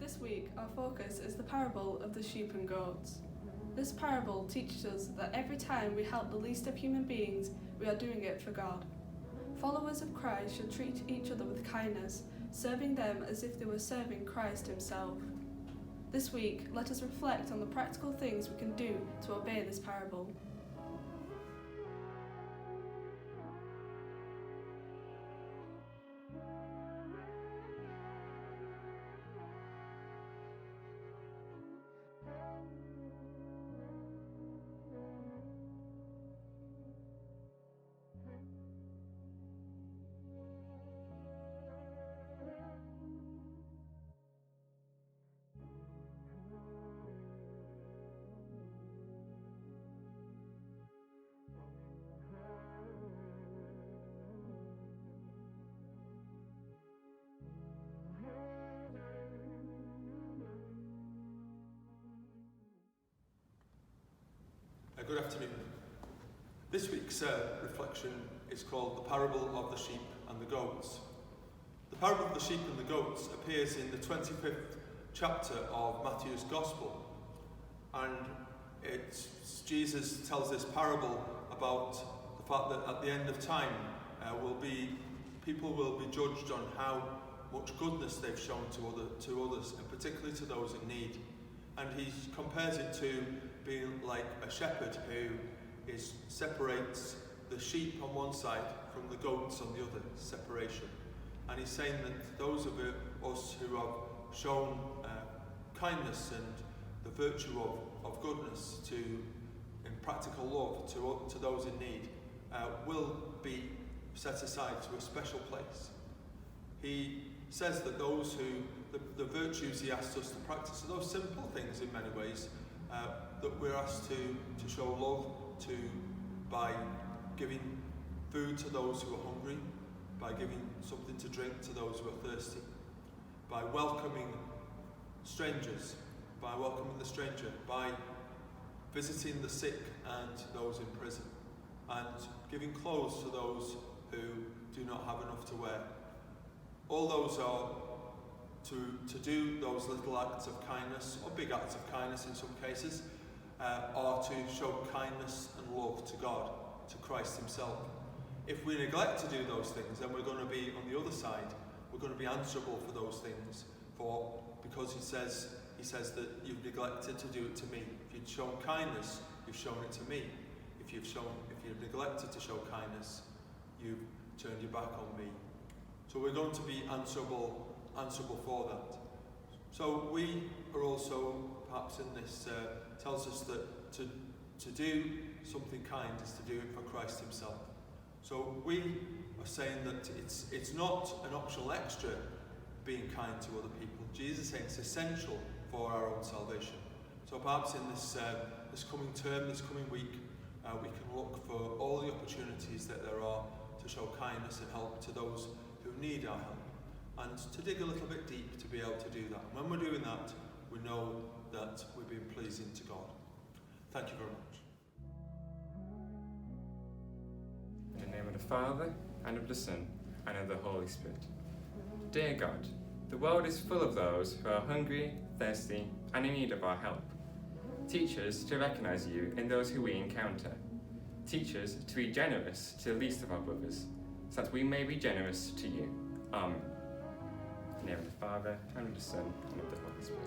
This week, our focus is the parable of the sheep and goats. This parable teaches us that every time we help the least of human beings, we are doing it for God. Followers of Christ should treat each other with kindness, serving them as if they were serving Christ himself. This week, let us reflect on the practical things we can do to obey this parable. Good afternoon. This week's reflection is called The Parable of the Sheep and the Goats. The parable of the sheep and the goats appears in the 25th chapter of Matthew's Gospel, and Jesus tells this parable about the fact that at the end of time people will be judged on how much goodness they've shown to others, and particularly to those in need. And he compares it to being like a shepherd who separates the sheep on one side from the goats on the other, separation. And he's saying that those of us who have shown kindness and the virtue of goodness in practical love to those in need will be set aside to a special place. He says that the virtues he asks us to practice are those simple things in many ways that we're asked to show love by giving food to those who are hungry, by giving something to drink to those who are thirsty, by welcoming strangers, by welcoming the stranger, by visiting the sick and those in prison, and giving clothes to those who do not have enough to wear. All those are to do those little acts of kindness, or big acts of kindness in some cases, are to show kindness and love to God, to Christ himself. If we neglect to do those things, then we're going to be on the other side. We're going to be answerable for those things, because he says that you've neglected to do it to me. If you've shown kindness, you've shown it to me. If you've neglected to show kindness, you've turned your back on me. So we're going to be answerable for that. So we are also, perhaps in this, tells us that to do something kind is to do it for Christ himself. So we are saying that it's not an optional extra being kind to other people. Jesus is saying it's essential for our own salvation. So perhaps in this coming term, this coming week, we can look for all the opportunities that there are to show kindness and help to those who need our help, and to dig a little bit deep to be able to do that. And when we're doing that, we know that we're being pleasing to God. Thank you very much. In the name of the Father, and of the Son, and of the Holy Spirit. Dear God, the world is full of those who are hungry, thirsty, and in need of our help. Teach us to recognize you in those who we encounter. Teach us to be generous to the least of our brothers, so that we may be generous to you. Amen. In the name of the Father, and of the Son, and of the Holy Spirit.